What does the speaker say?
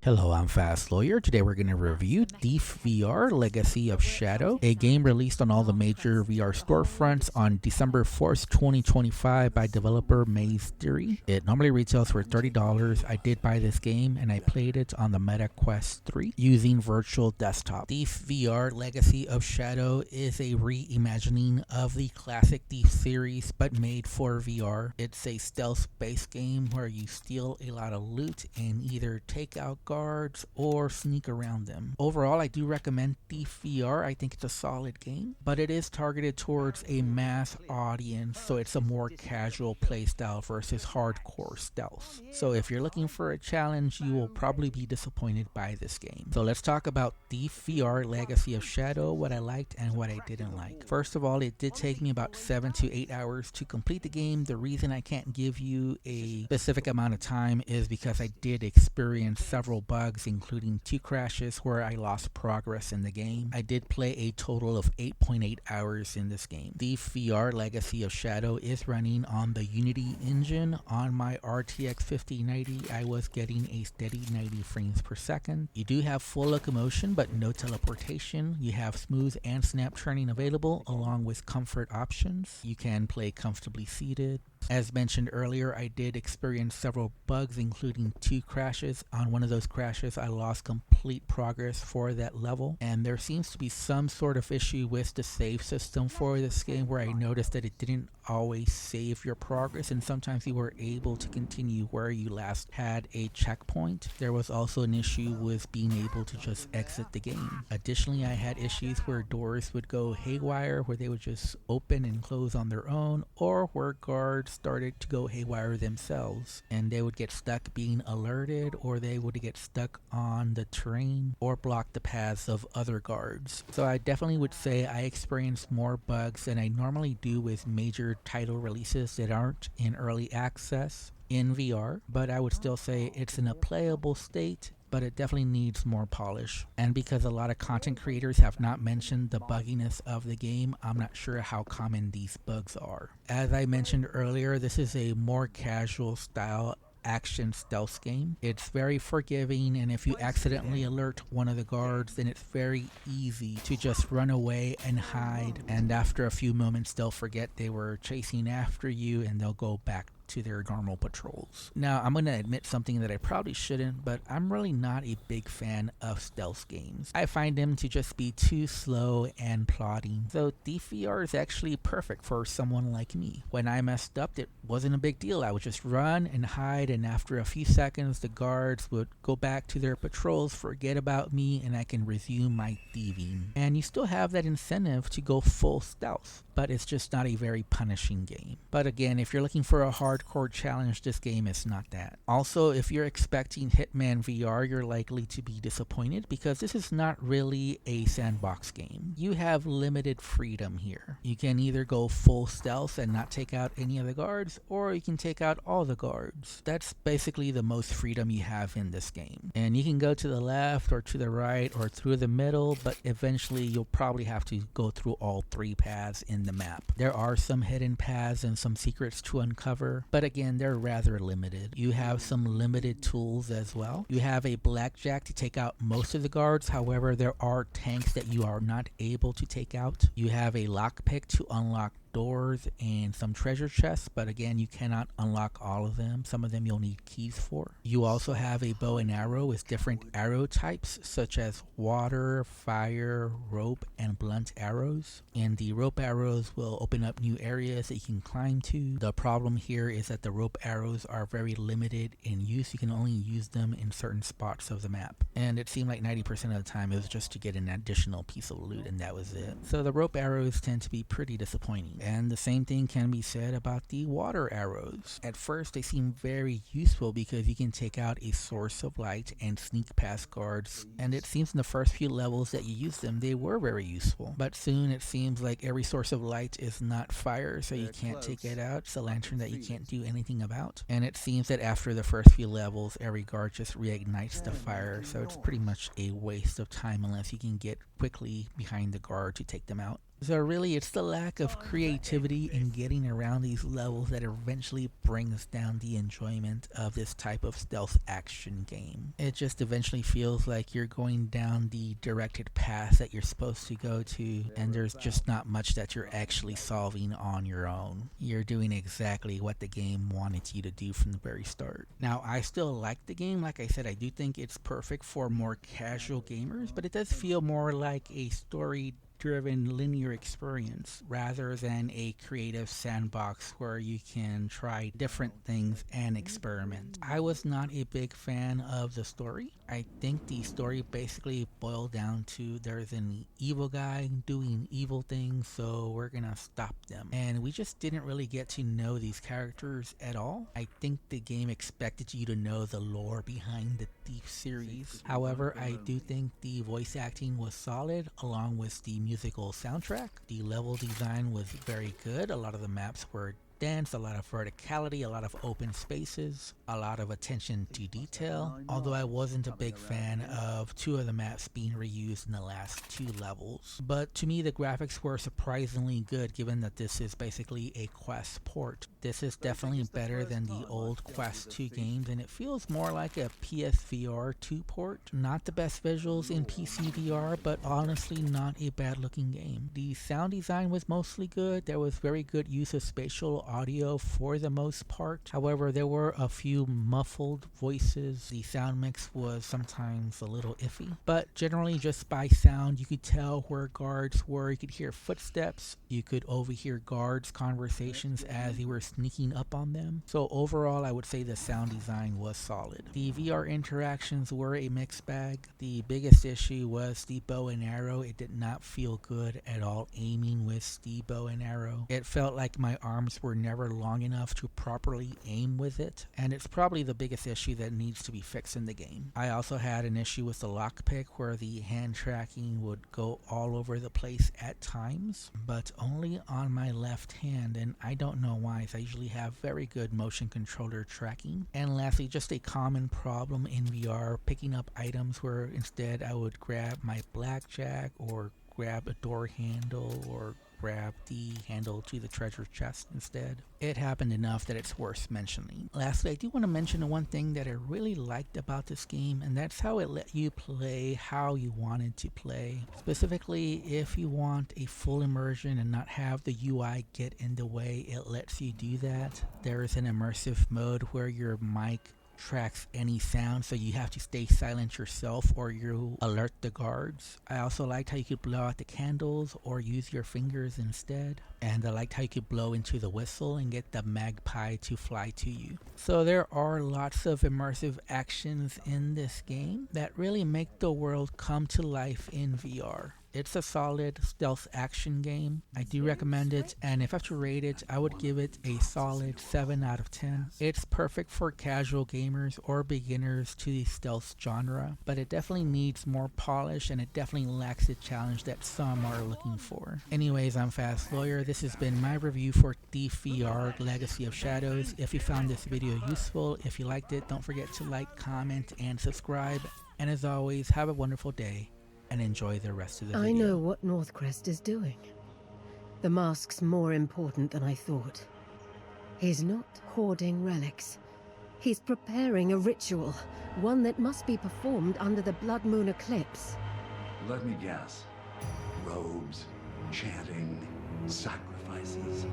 Hello, I'm Fast Lawyer. Today we're going to review Thief VR Legacy of Shadow, a game released on all the major VR storefronts on December 4th, 2025 by developer Maze Theory. It normally retails for $30. I did buy this game and I played it on the Meta Quest 3 using virtual desktop. Thief VR Legacy of Shadow is a reimagining of the classic Thief series but made for VR. It's a stealth-based game where you steal a lot of loot and either take out guards or sneak around them. Overall, I do recommend Thief VR. I think it's a solid game, but it is targeted towards a mass audience, so it's a more casual playstyle versus hardcore stealth. So if you're looking for a challenge, you will probably be disappointed by this game. So let's talk about Thief VR Legacy of Shadow, what I liked and what I didn't like. First of all, it did take me about 7 to 8 hours to complete the game. The reason I can't give you a specific amount of time is because I did experience several bugs, including 2 crashes where I lost progress in the game. I did play a total of 8.8 hours in this game. The VR Legacy of Shadow is running on the Unity engine. On my RTX 5090, I was getting a steady 90 frames per second. You do have full locomotion but no teleportation. You have smooth and snap turning available along with comfort options. You can play comfortably seated. As mentioned earlier, I did experience several bugs, including 2 crashes. On one of those crashes, I lost complete progress for that level, and there seems to be some sort of issue with the save system for this game where I noticed that it didn't always save your progress, and sometimes you were able to continue where you last had a checkpoint. There was also an issue with being able to just exit the game. Additionally, I had issues where doors would go haywire, where they would just open and close on their own, or where guards started to go haywire themselves and they would get stuck being alerted, or they would get stuck on the terrain or block the paths of other guards. So I definitely would say I experienced more bugs than I normally do with major title releases that aren't in early access in VR, but I would still say it's in a playable state, but it definitely needs more polish. And because a lot of content creators have not mentioned the bugginess of the game, I'm not sure how common these bugs are. As I mentioned earlier, this is a more casual style action stealth game. It's very forgiving, and if you accidentally alert one of the guards, then it's very easy to just run away and hide, and after a few moments they'll forget they were chasing after you and they'll go back to their normal patrols. Now, I'm going to admit something that I probably shouldn't, but I'm really not a big fan of stealth games. I find them to just be too slow and plodding. So Thief VR is actually perfect for someone like me. When I messed up, it wasn't a big deal. I would just run and hide, and after a few seconds, the guards would go back to their patrols, forget about me, and I can resume my thieving. And you still have that incentive to go full stealth, but it's just not a very punishing game. But again, if you're looking for a hardcore challenge, this game is not that. Also, if you're expecting Hitman VR, you're likely to be disappointed because this is not really a sandbox game. You have limited freedom here. You can either go full stealth and not take out any of the guards, or you can take out all the guards. That's basically the most freedom you have in this game. And you can go to the left or to the right or through the middle, but eventually you'll probably have to go through all 3 paths in the map. There are some hidden paths and some secrets to uncover, but again, they're rather limited. You have some limited tools as well. You have a blackjack to take out most of the guards, however, there are tanks that you are not able to take out. You have a lockpick to unlock doors and some treasure chests, but again, you cannot unlock all of them. Some of them you'll need keys for. You also have a bow and arrow with different arrow types such as water, fire, rope, and blunt arrows. And the rope arrows will open up new areas that you can climb to. The problem here is that the rope arrows are very limited in use. You can only use them in certain spots of the map. And it seemed like 90% of the time it was just to get an additional piece of loot, and that was it. So the rope arrows tend to be pretty disappointing. And the same thing can be said about the water arrows. At first, they seem very useful because you can take out a source of light and sneak past guards. And it seems in the first few levels that you use them, they were very useful. But soon it seems like every source of light is not fire, so you can't take it out. It's a lantern that you can't do anything about. And it seems that after the first few levels, every guard just reignites the fire, so it's pretty much a waste of time unless you can get quickly behind the guard to take them out. So really, it's the lack of creativity in getting around these levels that eventually brings down the enjoyment of this type of stealth action game. It just eventually feels like you're going down the directed path that you're supposed to go to, and there's just not much that you're actually solving on your own. You're doing exactly what the game wanted you to do from the very start. Now, I still like the game. Like I said, I do think it's perfect for more casual gamers, but it does feel more like a story-driven linear experience rather than a creative sandbox where you can try different things and experiment. I was not a big fan of the story. I think the story basically boiled down to there's an evil guy doing evil things, so we're gonna stop them. And we just didn't really get to know these characters at all. I think the game expected you to know the lore behind the Thief series. However, I do think the voice acting was solid along with the musical soundtrack. The level design was very good. A lot of the maps were dense, a lot of verticality, a lot of open spaces, a lot of attention to detail, although I wasn't a big fan of two of the maps being reused in the last two levels. But to me, the graphics were surprisingly good given that this is basically a Quest port. This is definitely better than the old Quest 2 games, and it feels more like a PSVR 2 port. Not the best visuals in PC VR, but honestly not a bad looking game. The sound design was mostly good. There was very good use of spatial audio for the most part. However, there were a few muffled voices. The sound mix was sometimes a little iffy, but generally just by sound you could tell where guards were. You could hear footsteps, you could overhear guards' conversations as you were sneaking up on them. So overall, I would say the sound design was solid. The VR interactions were a mixed bag. The biggest issue was the bow and arrow. It did not feel good at all aiming with the bow and arrow. It felt like my arms were never long enough to properly aim with it, and it's probably the biggest issue that needs to be fixed in the game. I also had an issue with the lockpick where the hand tracking would go all over the place at times, but only on my left hand, and I don't know why, as I usually have very good motion controller tracking. And lastly, just a common problem in VR, picking up items where instead I would grab my blackjack or grab a door handle or grab the handle to the treasure chest instead. It happened enough that it's worth mentioning. Lastly, I do want to mention one thing that I really liked about this game, and that's how it let you play how you wanted to play. Specifically, if you want a full immersion and not have the UI get in the way, it lets you do that. There is an immersive mode where your mic tracks any sound, so you have to stay silent yourself or you alert the guards. I also liked how you could blow out the candles or use your fingers instead, and I liked how you could blow into the whistle and get the magpie to fly to you. So there are lots of immersive actions in this game that really make the world come to life in VR. It's a solid stealth action game. I do recommend it, and if I have to rate it, I would give it a solid 7 out of 10. It's perfect for casual gamers or beginners to the stealth genre, but it definitely needs more polish and it definitely lacks the challenge that some are looking for. Anyways, I'm Fast Lawyer. This has been my review for Thief VR Legacy of Shadows. If you found this video useful, if you liked it, don't forget to like, comment, and subscribe. And as always, have a wonderful day and enjoy the rest of the video. I know what Northcrest is doing. The mask's more important than I thought. He's not hoarding relics. He's preparing a ritual, one that must be performed under the blood moon eclipse. Let me guess. Robes, chanting, sacrifices.